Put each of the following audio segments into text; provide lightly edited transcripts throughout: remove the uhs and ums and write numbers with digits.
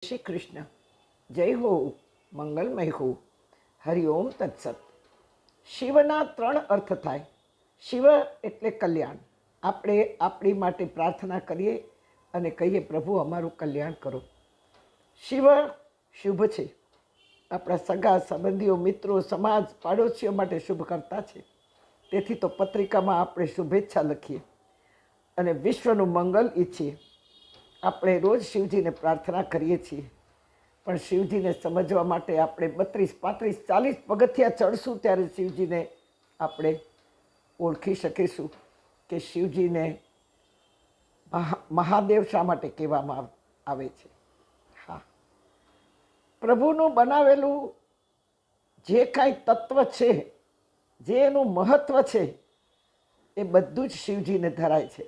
શ્રી કૃષ્ણ. જય હો, મંગલમય હો. હરિઓમ તત્સત. શિવના 3 અર્થ થાય. શિવ એટલે કલ્યાણ. આપણે આપણી માટે પ્રાર્થના કરીએ અને કહીએ, પ્રભુ અમારું કલ્યાણ કરો. શિવ શુભ છે. આપણા સગા સંબંધીઓ, મિત્રો, સમાજ, પાડોશીઓ માટે શુભ કરતા છે. તેથી તો પત્રિકામાં આપણે શુભેચ્છા લખીએ અને વિશ્વનું મંગલ ઈચ્છીએ. આપણે રોજ શિવજીને પ્રાર્થના કરીએ છીએ, પણ શિવજીને સમજવા માટે આપણે 32, 35, 40 પગથિયા ચડશું, ત્યારે શિવજીને આપણે ઓળખી શકીશું કે શિવજીને મહાદેવ શા માટે કહેવામાં આવે છે. હા, પ્રભુનું બનાવેલું જે કાંઈ તત્વ છે, જે એનું મહત્ત્વ છે, એ બધું જ શિવજીને ધરાય છે.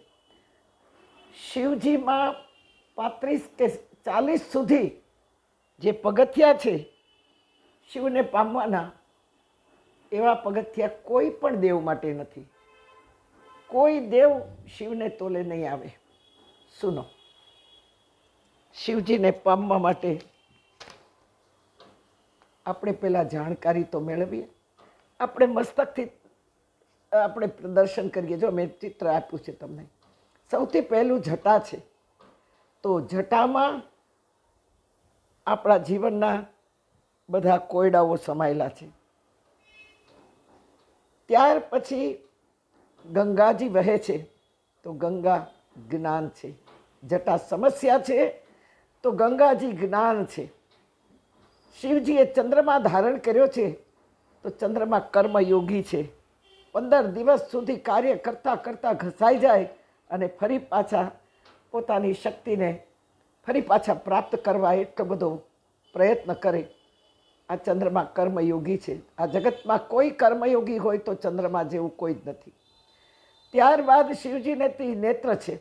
શિવજીમાં 35 કે 40 સુધી જે પગથિયા છે શિવને પામવાના, એવા પગથિયા કોઈ પણ દેવ માટે નથી. કોઈ દેવ શિવને તોલે નહીં આવે. સુનો, શિવજીને પામવા માટે આપણે પહેલાં જાણકારી તો મેળવીએ. આપણે મસ્તકથી આપણે દર્શન કરીએ. જો મેં ચિત્ર આપ્યું છે તમને. સૌથી પહેલું જટા છે. તો જટામાં આપણા જીવનના બધા કોયડાઓ સમાયેલા છે. ત્યાર પછી ગંગાજી વહે છે, તો ગંગા જ્ઞાન છે. જટા સમસ્યા છે, તો ગંગાજી જ્ઞાન છે. શિવજીએ ચંદ્રમા ધારણ કર્યો છે, તો ચંદ્રમા કર્મયોગી છે. 15 દિવસ સુધી કાર્ય કરતાં કરતાં ઘસાઈ જાય અને ફરી પાછા પોતાની શક્તિને ફરી પાછા પ્રાપ્ત કરવા એટલો બધો પ્રયત્ન કરે. આ ચંદ્રમા કર્મયોગી છે. આ જગતમાં કોઈ કર્મયોગી હોય તો ચંદ્રમા જેવું કોઈ જ નથી. ત્યારબાદ શિવજીને ત્રિનેત્ર છે.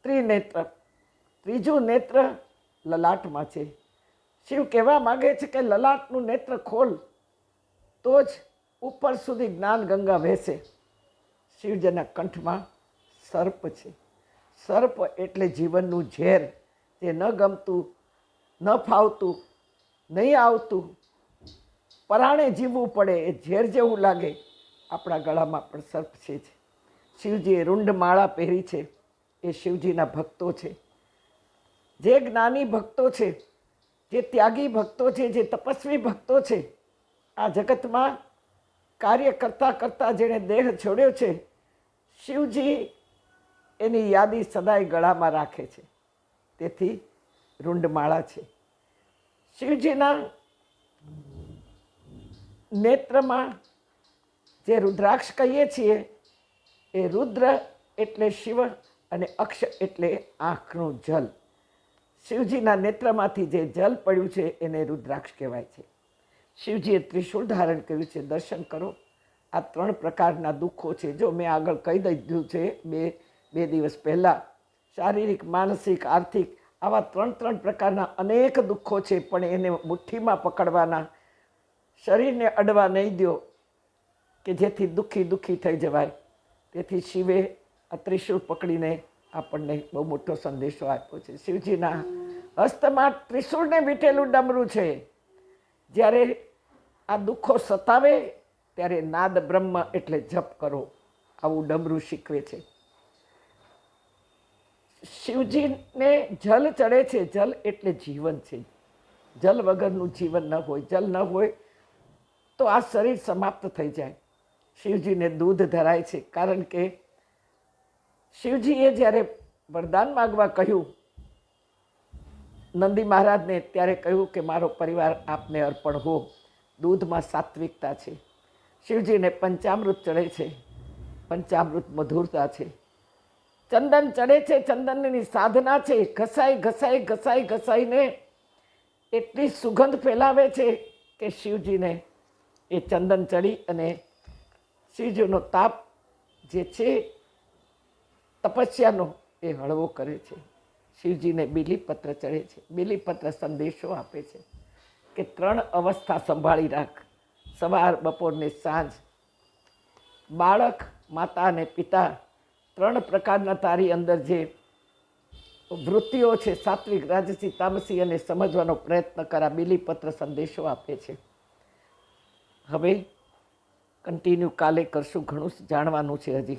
ત્રિનેત્ર, ત્રીજું નેત્ર લલાટમાં છે. શિવ કહેવા માગે છે કે લલાટનું નેત્ર ખોલ, તો જ ઉપર સુધી જ્ઞાન ગંગા વહેશે. શિવજીના કંઠમાં સર્પ છે. સર્પ એટલે જીવનનું ઝેર, જે ન ગમતું, ન ફાવતું, નહીં આવતું, પરાણે જીવવું પડે, એ ઝેર જેવું લાગે. આપણા ગળામાં પણ સર્પ છે. શિવજીએ રૂંઢ માળા પહેરી છે. એ શિવજીના ભક્તો છે. જે જ્ઞાની ભક્તો છે, જે ત્યાગી ભક્તો છે, જે તપસ્વી ભક્તો છે, આ જગતમાં કાર્ય કરતાં કરતાં જેણે દેહ છોડ્યો છે, શિવજી એની યાદી સદાય ગળામાં રાખે છે. તેથી રૂંઢમાળા છે. શિવજીના નેત્રમાં જે રુદ્રાક્ષ કહીએ છીએ, એ રુદ્ર એટલે શિવ અને અક્ષ એટલે આંખનું જલ. શિવજીના નેત્રમાંથી જે જલ પડ્યું છે એને રુદ્રાક્ષ કહેવાય છે. શિવજીએ ત્રિશૂળ ધારણ કર્યું છે. દર્શન કરો. આ 3 પ્રકારના દુઃખો છે. જો મેં આગળ કહી દીધું છે બે દિવસ પહેલાં, શારીરિક, માનસિક, આર્થિક, આવા 3 પ્રકારના અનેક દુઃખો છે, પણ એને મુઠ્ઠીમાં પકડવાના. શરીરને અડવા નહીં દો કે જેથી દુઃખી થઈ જવાય. તેથી શિવે આ ત્રિશૂળ પકડીને આપણને બહુ મોટો સંદેશો આપ્યો છે. શિવજીના હસ્તમાં ત્રિશૂળને વીંટેલું ડમરું છે. જ્યારે આ દુઃખો સતાવે ત્યારે નાદ બ્રહ્મ એટલે જપ કરો, આવું ડમરું શીખવે છે. શિવજીને જલ ચડે છે. જલ એટલે જીવન છે. જલ વગરનું જીવન ન હોય. જલ ન હોય તો આ શરીર સમાપ્ત થઈ જાય. શિવજીને દૂધ ધરાય છે, કારણ કે શિવજીએ જ્યારે વરદાન માગવા કહ્યું નંદી મહારાજને, ત્યારે કહ્યું કે મારો પરિવાર આપને અર્પણ હો. દૂધમાં સાત્વિકતા છે. શિવજીને પંચામૃત ચડે છે. પંચામૃત મધુરતા છે. ચંદન ચડે છે. ચંદનની સાધના છે. ઘસાઈને એટલી સુગંધ ફેલાવે છે કે શિવજીને એ ચંદન ચડી અને શિવજીનો તાપ જે છે તપસ્યાનો, એ હળવો કરે છે. શિવજીને બીલીપત્ર ચડે છે. બીલીપત્ર સંદેશો આપે છે કે 3 અવસ્થા સંભાળી રાખ. સવાર, બપોર ને સાંજ. બાળક, માતા અને પિતા, 3 પ્રકારના તારી અંદર જે વૃત્તિઓ છે, સાત્વિક, રાજસી, તામસી, અને સમજવાનો પ્રયત્ન કરા બિલીપત્ર સંદેશો આપે છે. હવે કન્ટિન્યુ કાલે કરશું, ઘણું જાણવાનું છે હજી.